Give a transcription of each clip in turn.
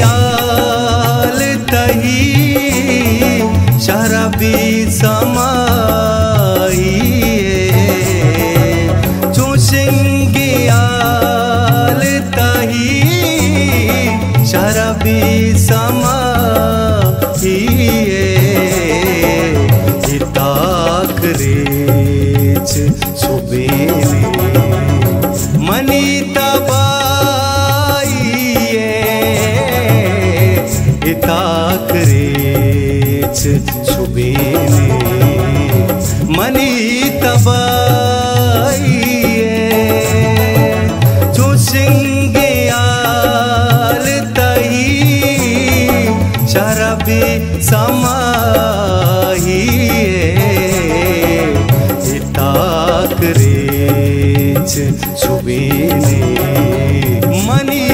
आल तही शराबी समाइए चूसेंगे आल तही शराबी समाइए इताक रेच सुबेने मनी ताक रेच छुबेने मनी तबाइए चूसेंगे आल तही शराबी समाइए ताक रेच छुबेने मनी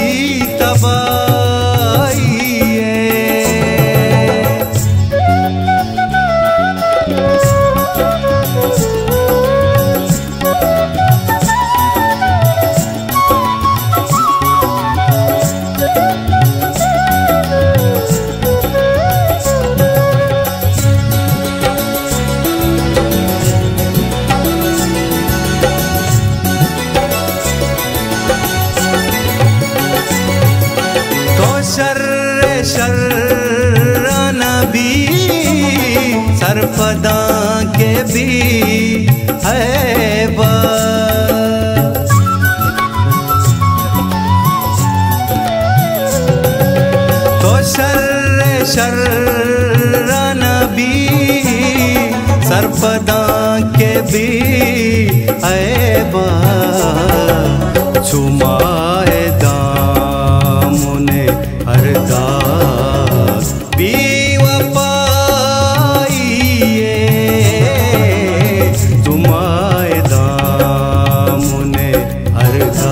नबी सरफदा के भी है तो शर नबी सरफदा के भी है चुमाए दामुने हरदा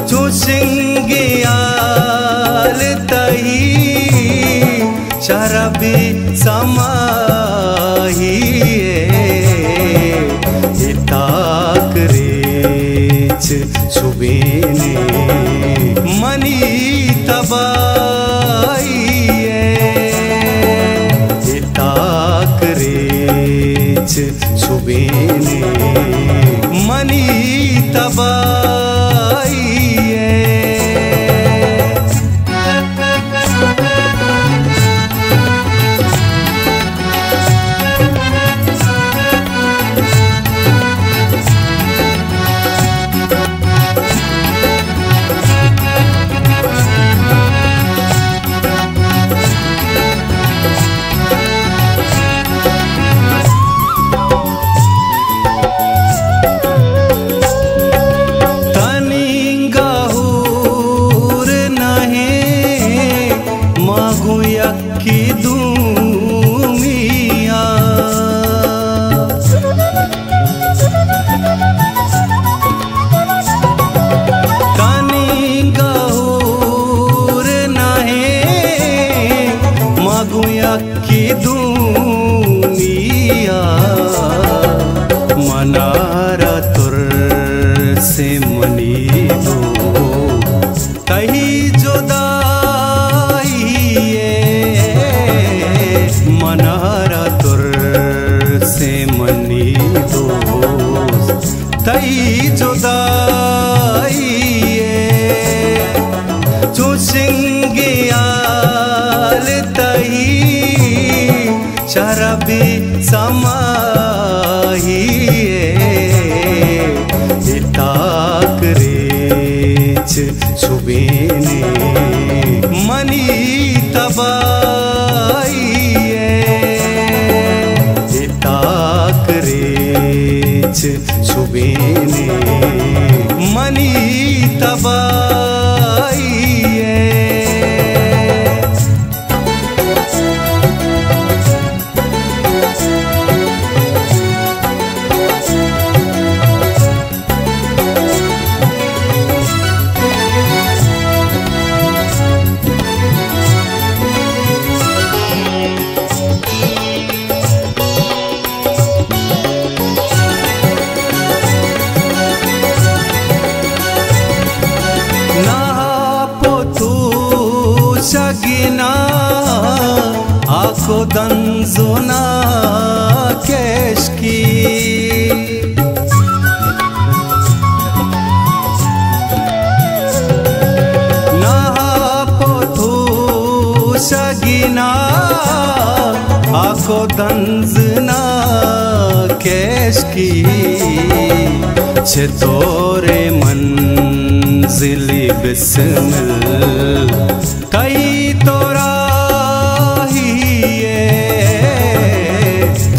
चूसेंगे आल तही शराबी समाइए ताक रेच छुबेने मनी तबाइए ताक रेच छुबेने मनी तबाइए की दुनिया मनारा तुर से मनी दो कहीं जुदाइए मनारा तुर से मनी दो कहीं जुदाइए चुशिंगियाल तही शराबी समाहिए इताक रेच छुबेने मनी तबाइए इताक रेच छुबेने मनी तबाइए शगिना आखो दंजुना केशकी नहा पोथू शगिना आखो दंजना केशकी छे तोरे मंजिली बिस्मिल कई तोरा हिए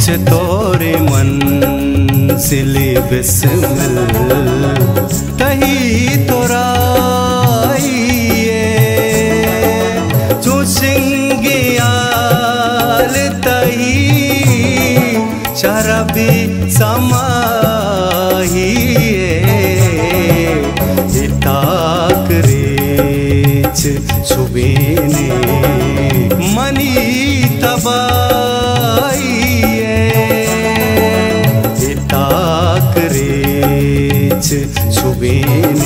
छे तोरे मंजिली बिस्मिल कही तोरा हिए चुशिंगियाल तही शराबी समाहिए इताक रेच छुबेने मनी तबाइए इताक रेच छुबेने